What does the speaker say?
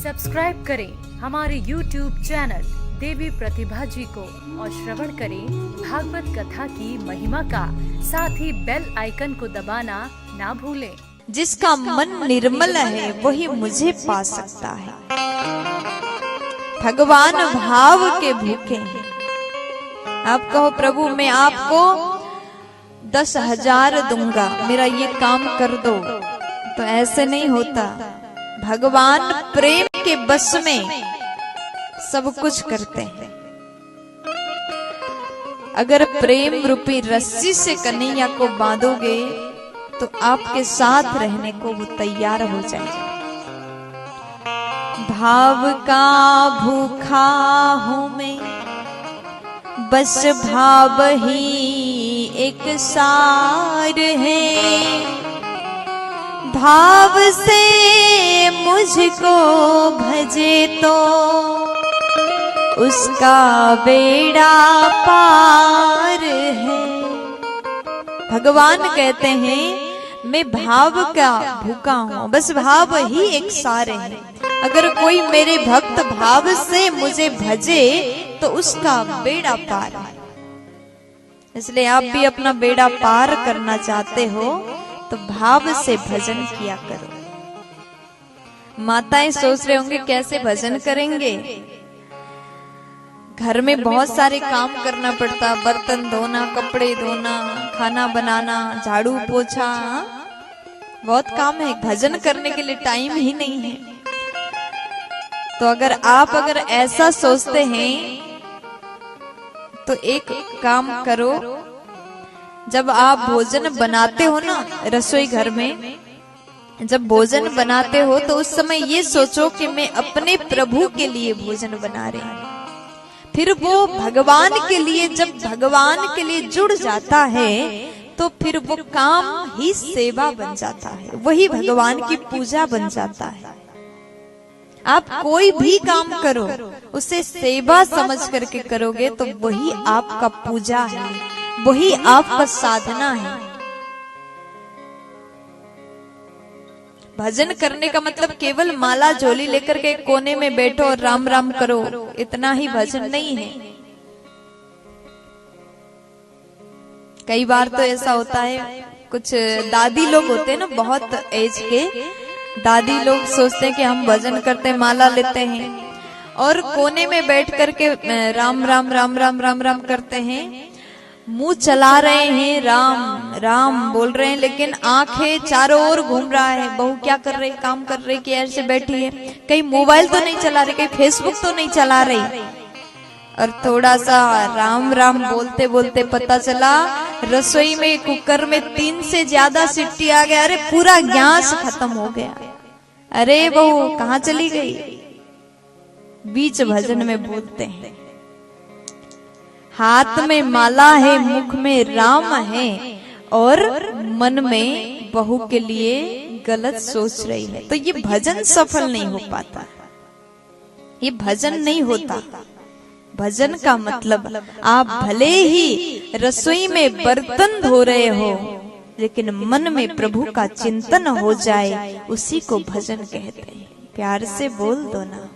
Subscribe करें हमारे YouTube channel देवी प्रतिभा जी को और श्रवण करें भागवत कथा की महिमा का। साथ ही बेल आइकन को दबाना ना भूलें। जिसका मन निर्मल है वही मुझे पा सकता है। भगवान भाव के भूखे हैं। आप कहो प्रभु मैं आपको 10,000 दूंगा, मेरा ये काम कर दो, तो ऐसे नहीं होता। भगवान प्रेम के बस में सब कुछ करते हैं। अगर प्रेम रूपी रस्सी से कन्हैया को बांधोगे तो आपके साथ रहने को वो तैयार हो जाएगा। भाव का भूखा हूं मैं, बस भाव ही एक सार है। भाव से मुझको भजे तो उसका बेड़ा पार है। भगवान कहते हैं मैं भाव का भूखा हूं, बस भाव ही एक सार है। अगर कोई मेरे भक्त भाव से मुझे भजे तो उसका बेड़ा पार है। इसलिए आप भी अपना बेड़ा पार करना चाहते हो तो भाव से भजन किया करो। माताएं सोच रहे होंगे कैसे भजन करेंगे। घर में बहुत सारे काम करना पड़ता, बर्तन धोना, कपड़े धोना, खाना बनाना, झाड़ू पोछा, बहुत काम है। भजन करने के लिए टाइम ही नहीं है। तो अगर ऐसा सोचते हैं तो एक काम करो, जब आप भोजन बनाते हो ना रसोई घर में, जब भोजन बनाते हो तो उस समय ये सोचो कि मैं अपने प्रभु के लिए भोजन बना रही हूं। फिर वो भगवान के लिए, जब भगवान के लिए जुड़ जाता है तो फिर वो काम ही सेवा बन जाता है, वही भगवान की पूजा बन जाता है। आप कोई भी काम करो उसे सेवा समझ करके करोगे तो वही आपका पूजा है, वही आपका साधना है। भजन करने का मतलब केवल माला झोली लेकर के कोने में बैठो और राम राम करो, इतना ही भजन नहीं है। कई बार तो ऐसा होता है, कुछ दादी लोग होते हैं ना, बहुत एज के दादी लोग सोचते हैं कि हम भजन करते हैं, माला लेते हैं और कोने में बैठ करके राम राम राम राम राम राम करते हैं, मुंह चला रहे हैं, राम राम बोल रहे हैं, लेकिन आंखें चारों ओर घूम रहा है। बहू क्या कर रही, काम कर रही कि ऐसे बैठी है, कहीं मोबाइल तो नहीं चला रही, कहीं फेसबुक तो नहीं चला रही। और थोड़ा सा राम राम बोलते बोलते पता चला रसोई में कुकर में 3 से ज्यादा सीटी आ गया। अरे पूरा गैस खत्म हो गया। अरे बहू कहाँ चली गई। बीच भजन में बोलते हैं, हाथ में माला है, मुख में राम है और मन में बहू के लिए गलत सोच रही है, तो ये भजन सफल नहीं हो पाता, ये भजन नहीं होता। भजन का मतलब आप भले ही रसोई में बर्तन धो रहे हो लेकिन मन में प्रभु का चिंतन हो जाए, उसी को भजन कहते हैं। प्यार से बोल दो ना।